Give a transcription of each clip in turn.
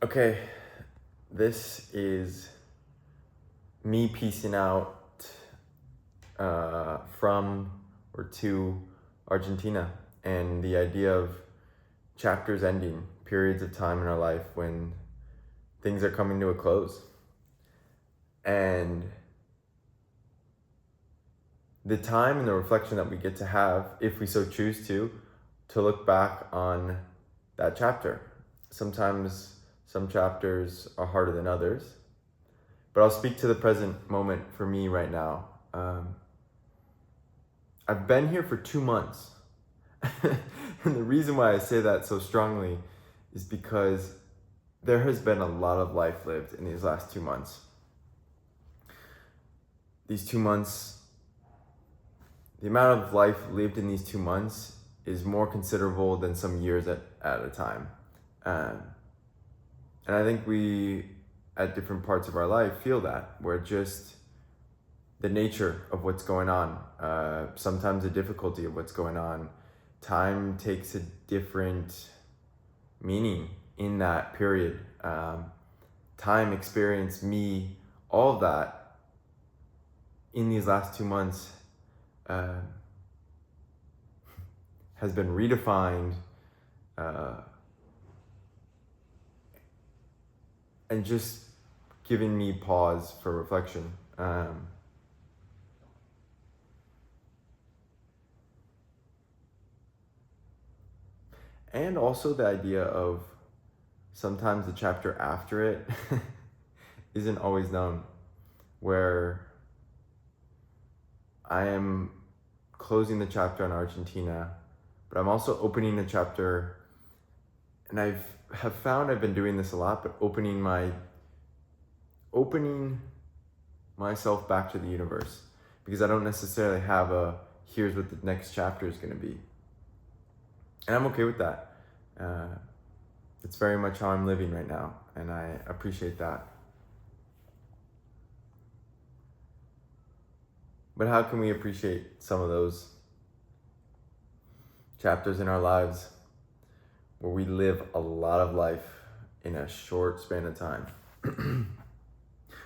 Okay, this is me piecing out from or to Argentina, and the idea of chapters ending, periods of time in our life when things are coming to a close. And the time and the reflection that we get to have, if we so choose to look back on that chapter. Sometimes some chapters are harder than others, but I'll speak to the present moment for me right now. I've been here for 2 months. And the reason why I say that so strongly is because there has been a lot of life lived in these last 2 months. These 2 months, the amount of life lived in these 2 months is more considerable than some years at a time. And I think we, at different parts of our life, feel that. We're just the nature of what's going on, sometimes the difficulty of what's going on. Time takes a different meaning in that period. Time, experience, me, all of that in these last 2 months has been redefined and just giving me pause for reflection. And also the idea of sometimes the chapter after it isn't always known, where I am closing the chapter on Argentina, but I'm also opening a chapter, and I've found I've been doing this a lot, but opening myself back to the universe, because I don't necessarily have a here's what the next chapter is going to be. And I'm okay with that. It's very much how I'm living right now, and I appreciate that. But how can we appreciate some of those chapters in our lives where we live a lot of life in a short span of time?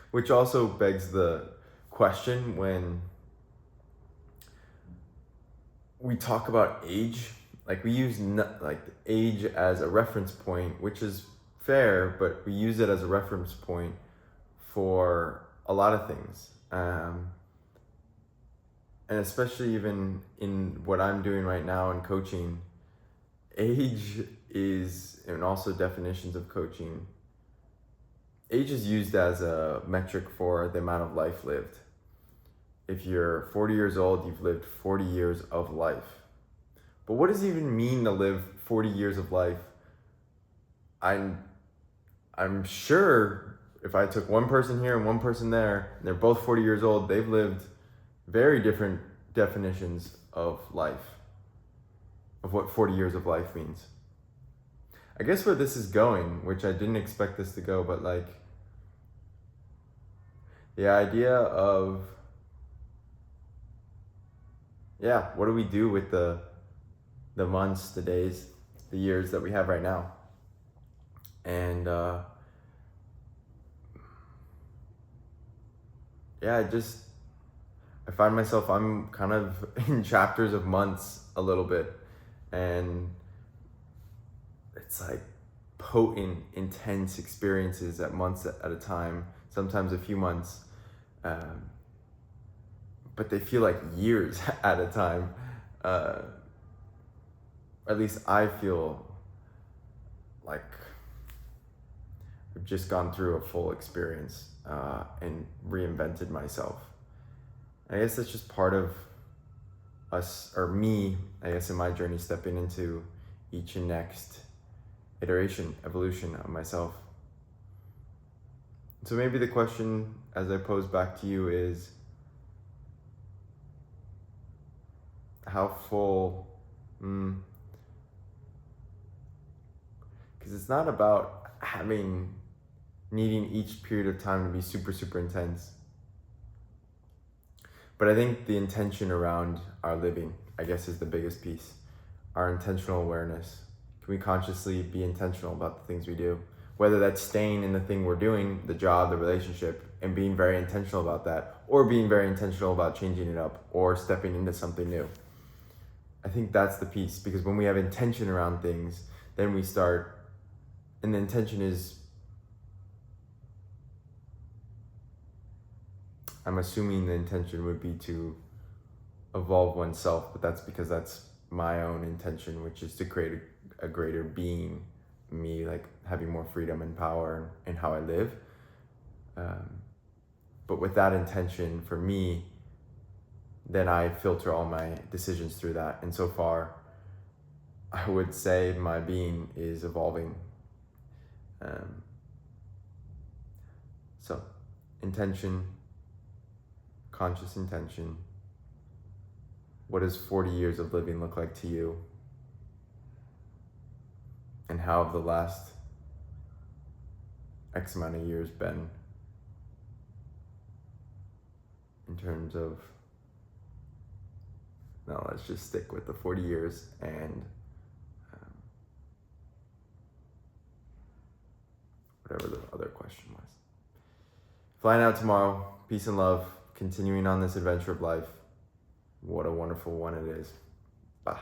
Which also begs the question, when we talk about age, like we use age as a reference point, which is fair, but we use it as a reference point for a lot of things. And especially even in what I'm doing right now in coaching, age is, and also definitions of coaching, age is used as a metric for the amount of life lived. If you're 40 years old, you've lived 40 years of life. But what does it even mean to live 40 years of life? I'm sure if I took one person here and one person there, and they're both 40 years old, they've lived very different definitions of life, of what 40 years of life means. I guess where this is going, which I didn't expect this to go, but like the idea of, what do we do with the months, the days, the years that we have right now? And I find myself, I'm kind of in chapters of months a little bit, and it's like potent, intense experiences at months at a time, sometimes a few months, but they feel like years at a time. At least I feel like I've just gone through a full experience and reinvented myself. I guess that's just part of us, or me, I guess, in my journey, stepping into each and next iteration, evolution of myself. So maybe the question as I pose back to you is, how full, because it's not about needing each period of time to be super, super intense. But I think the intention around our living, I guess, is the biggest piece. Our intentional awareness. Can we consciously be intentional about the things we do? whether that's staying in the thing we're doing, the job, the relationship, and being very intentional about that, or being very intentional about changing it up or stepping into something new. I think that's the piece, because when we have intention around things, then we start, and the intention is, I'm assuming the intention would be to evolve oneself, but that's because that's my own intention, which is to create a greater being, me, like having more freedom and power in how I live. But with that intention for me, then I filter all my decisions through that. And so far, I would say my being is evolving. So, intention, conscious intention. What does 40 years of living look like to you? And how have the last X amount of years been in terms of, no, let's just stick with the 40 years and whatever the other question was. Flying out tomorrow, peace and love, continuing on this adventure of life. What a wonderful one it is. Bye.